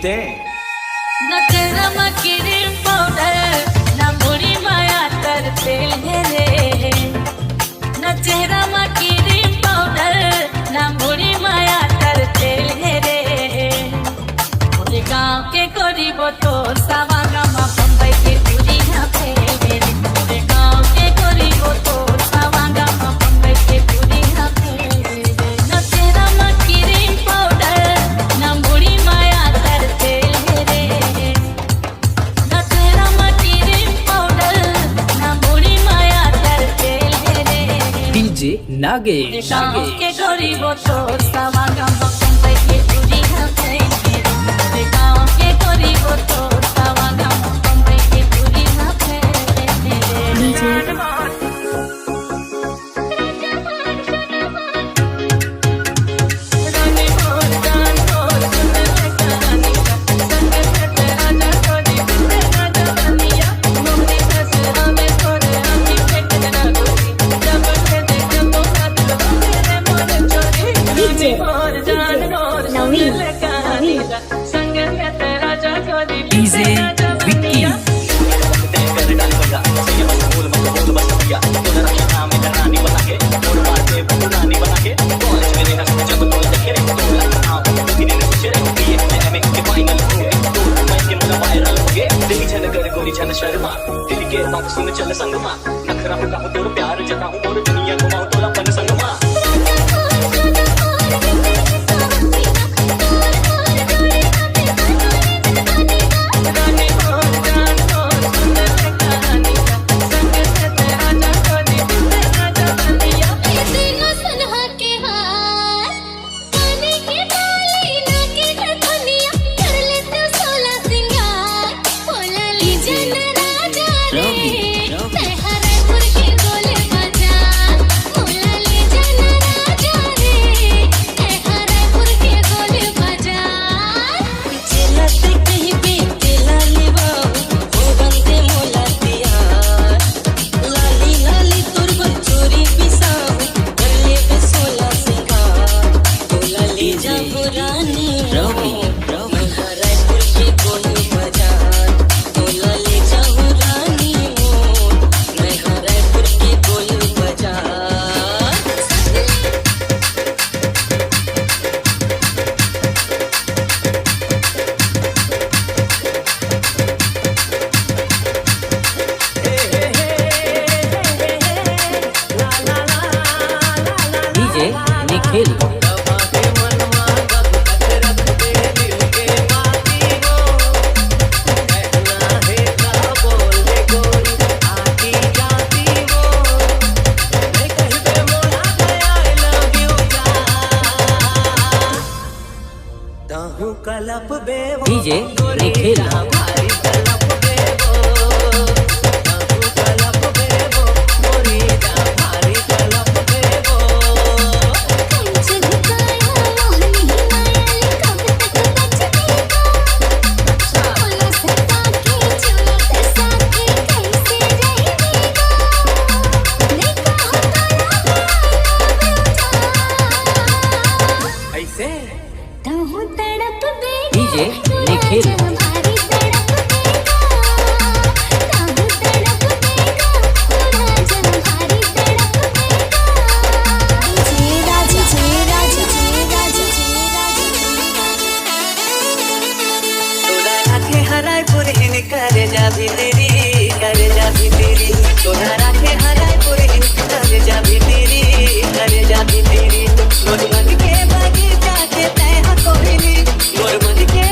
ऐसे न तेरा क्रीम पाउडर न मुड़ी माया तर तेल है रे, न चेहरा में क्रीम पाउडर न मुड़ी माया तर तेल है रे। पूरे गांव के गरीबों तो सावागा माँ बम्बई के पूरी ना फेरे रे। पूरे गांव के गरीबों तो सावागा माँ बम्बई के पूरी ना फेरे रे। न चेहरा में क्रीम पाउडर न मुड़ी माया तर तेल है रे, न चेहरा में क्रीम पाउडर न मुड़ी माया तर तेल है रे। डीजे नागेश के गरीबों तो सावागा माँ बम्बई के पूरी ना फेरे रे। गांव के गरीबों तो सावागा माँ बम्बई के पूरी ना फेरे रे। डीजे विक्की शर्मा दिल के बात सुन चल संगमा नखरा का तोर प्यार जताऊं और दुनिया घुमाऊं तोला पन संगमा। DJ Nikhil DJ Nikhil DJ Nikhil करे जा भी तेरी तोरा राखे हराय पूरे करे जा भी तेरी रोज मन के बगीचा के तय कोई मोर मन के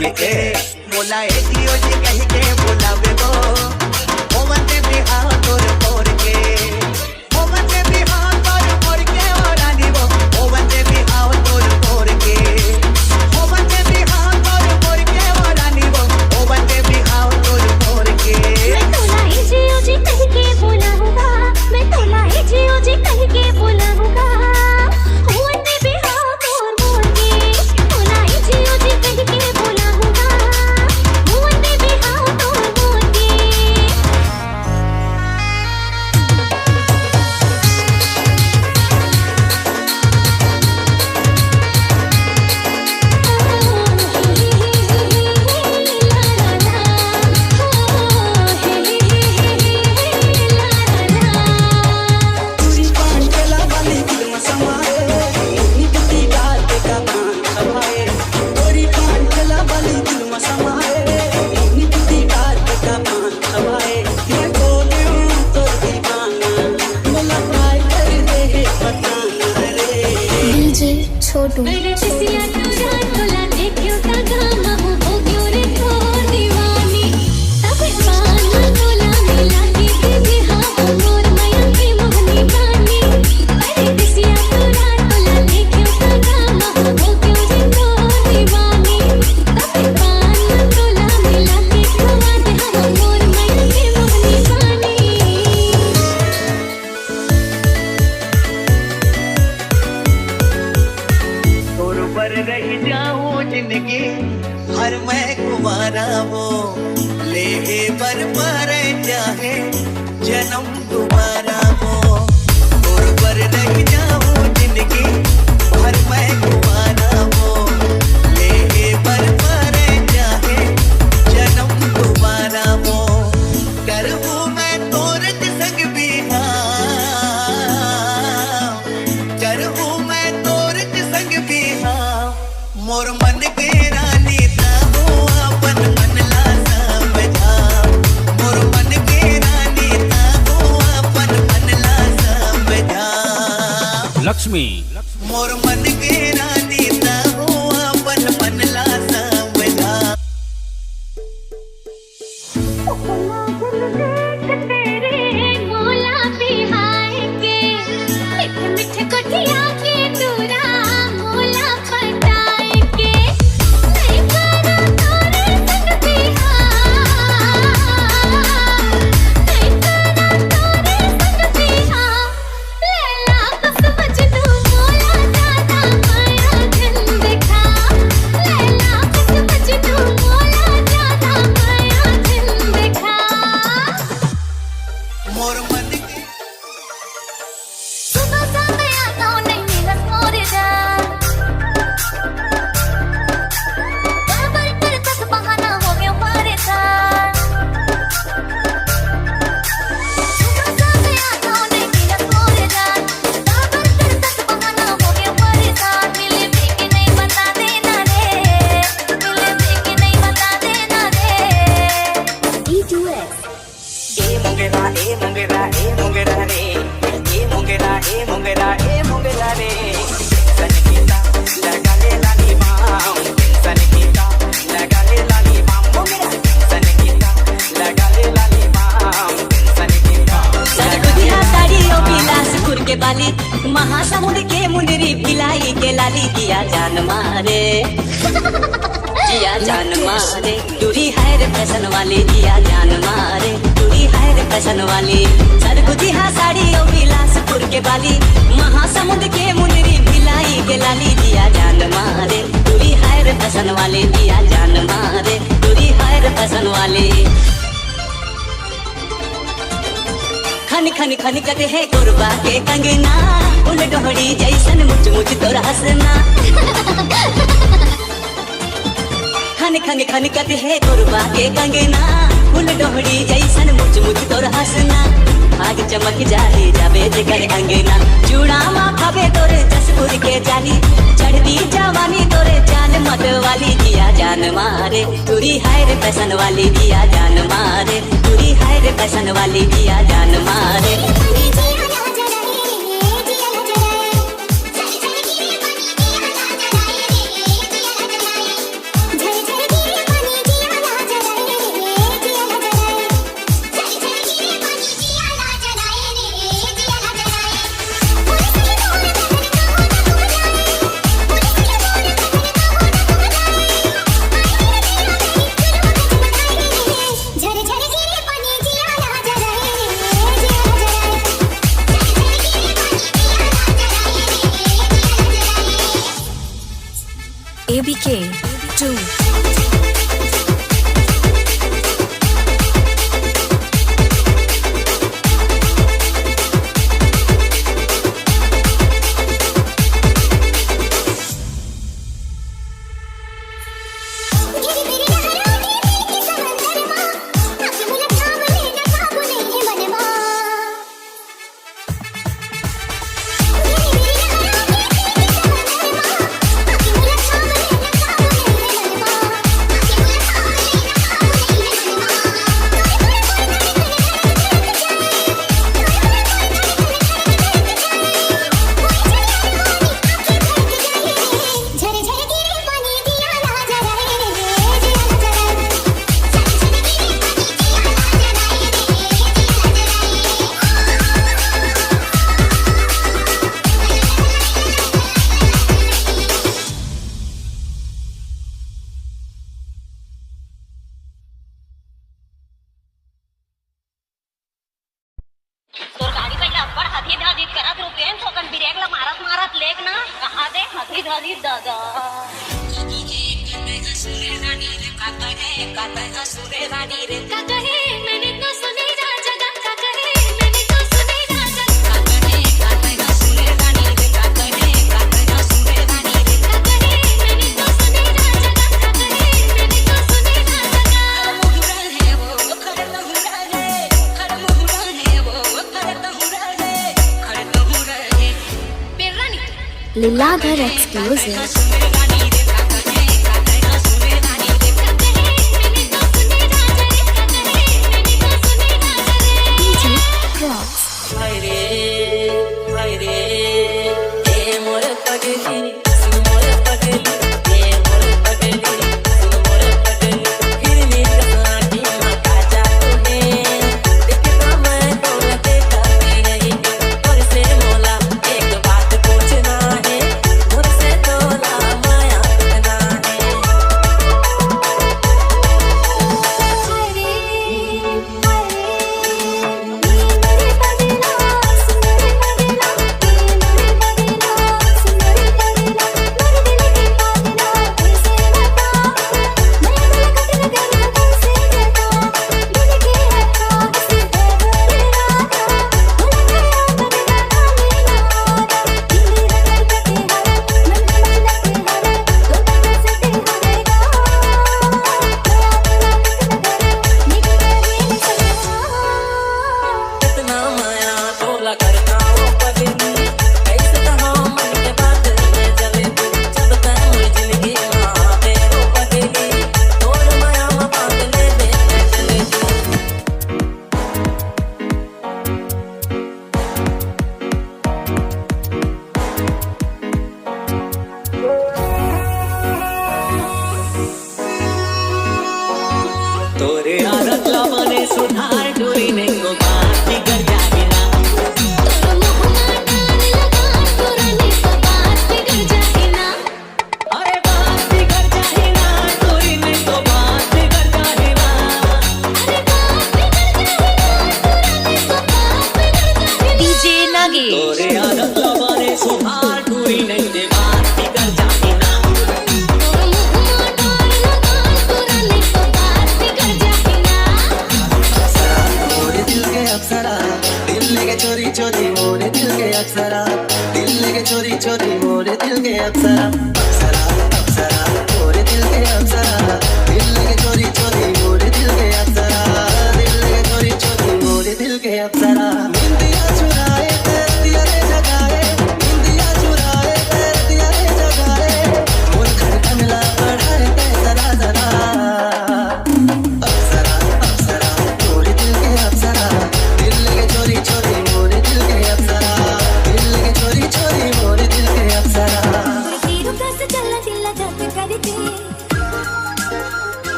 तोड़ के मोला ए जियो जी कह के बोलावे गो ओ वंदे बिहार तोड़ तोड़ के ओ वंदे बिहार तोड़ तोड़ के ओ रानी वो ओ वंदे बिहार तोड़ तोड़ के ओ वंदे बिहार तोड़ तोड़ के ओ रानी वो ओ वंदे बिहार तोड़ तोड़ के मैं तोला ए जियो जी कह के बोलाऊंगा मैं तोला ए जियो जी कह के बोलाऊंगा ओ वंदे बिहार तोड़ तोड़ के तोला ए जियो जी कह के बोलाऊंगा ओ वंदे बिहार तोड़ तोड़ के छोटू सिया तोरा तोला देखियो ता गामा हो गयो रे तो दीवानी तब पाना तोला मिला के दे हां मोर माया की मोहनी बानी अरे सिया तोरा तोला देखियो ता गामा हो गयो रे तो दीवानी तब पाना तोला मिला के खवा दे हां मोर माया की मोहनी बानी तोर पर रह जाऊं जिंदगी हर मैं कुमारा वो ले पर चाहे जन्म तुम्हारा वो तोर पर रह जाऊं जिंदगी हर मैं कुमारा वो ले पर चाहे जन्म तुम्हारा वो करूं मैं तोर संग बिहार करूं मैं तोर संग बिहार मोर मन के रानी ताबो अपन मन ला समझा मोर मन के रानी ताबो अपन मन ला समझा लक्ष्मी मोर मन के रानी ताबो अपन मन ला समझा तेरे मोला बिहार के मिठ मिठ कोठिया के तोरा मोला पटाए के नहीं करा तोरे संग बिहार नहीं करा तोरे संग बिहार लैला बस मजनू मोला ज्यादा माया दिल दिखा लैला बस मजनू मोला ज्यादा माया दिल दिखा मोर मन के सुबह शाम आता हूँ नहीं मिलत मोरे जान बराबर कर तक बहाना हो गया परेशान सुबह शाम आता हूँ नहीं मिलत मोरे जान बराबर कर तक बहाना हो गया परेशान मिले भी नहीं बता देना रे मिले भी नहीं बता देना रे E2X ए मुंगेरा रे ए मुंगेरा रे सन कीता लगा ले लाली माम सन कीता लगा ले लाली माम मुंगेरा सन कीता लगा ले लाली माम सन कीता सरगुजिया साड़ी ओ बिलासपुर के बाली महासमुंद के मुंदरी भिलाई के लाली दिया जान मारे दिया जान मारे दूरी है रे फैशन वाली दिया जान मारे दूरी है रे फैशन वाली सरगुजिया साड़ी ओ बिलासपुर के बाली महासमुंद के मुंदरी भिलाई के लाली दिया जान मारे दूरी है रे फैशन वाली दिया जान मारे दूरी है रे फैशन वाली खन खन खन कटे है गोरबा के कंगना उल डोहड़ी जैसन मुच मुच तोर हंसना खन खन खन कटे है गोरबा के कंगना उल डोहड़ी जैसन मुच मुच तोर हंसना आग चमक जाए जाबे जेकर अंगना चूड़ा मा खाबे तोरे जसपुर के जाली चढ़दी जवानी तोरे जान मत वाली दिया जान मारे तुरी है रे फैशन वाली दिया जान मारे तुरी है रे फैशन वाली दिया जान मारे झड़ झड़ ABK 2. Liladhar exclusive.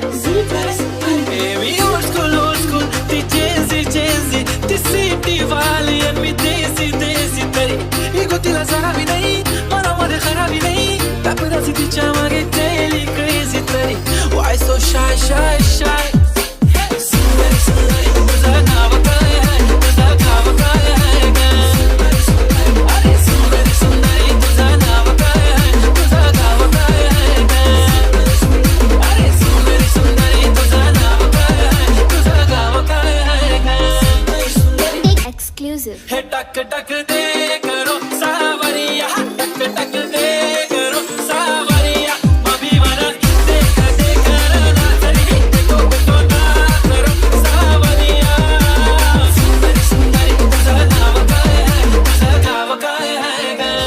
Baby, old school, ti cheesy, ti city वाली अम्मी देसी तरी इगो तिला जरा भी नहीं मना मरे खराबी नहीं तापदा सी तिच्या मागे daily crazy तरी why so shy सुंदरी तुझा नाव काय आहे तुझा नाव काय आहे अरे सुंदरी तुझा नाव काय आहे तुझा नाव काय आहे अरे सुंदरी तुझा नाव काय आहे तुझा नाव काय आहे Exclusive. हे टक टक दे करो सावरिया टक टक दे करो सावरिया अभी मरा देख ना चली देखो ना करो सावरिया सुंदरी तुझा नाव काय है तुझा नाव काय है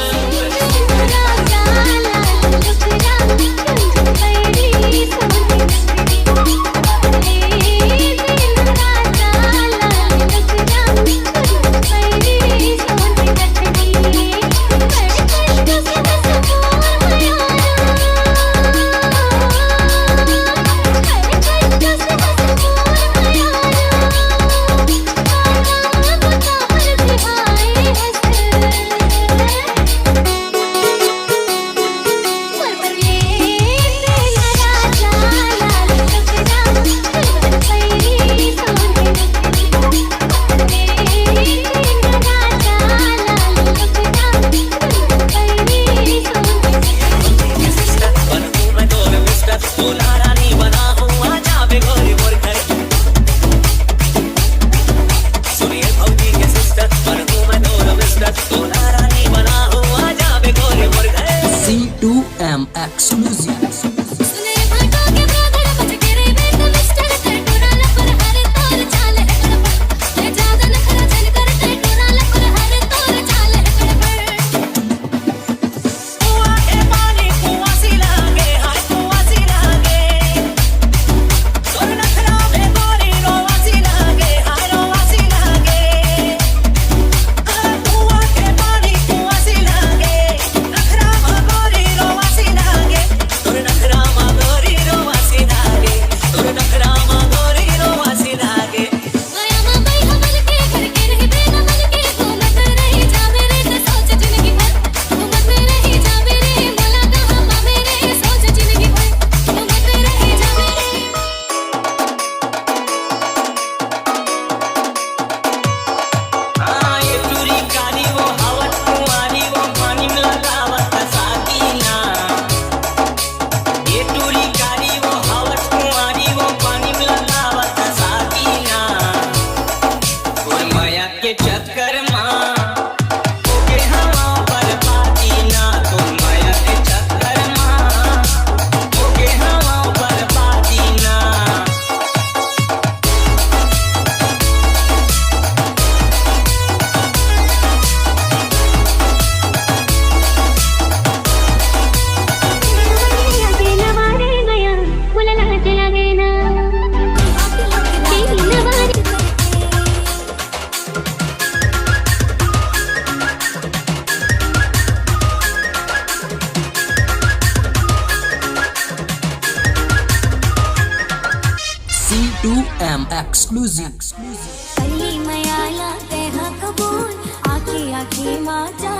C2M Exclusive. C2M Exclusive. कली मयाला तेहा कबूल आखी आखी माचा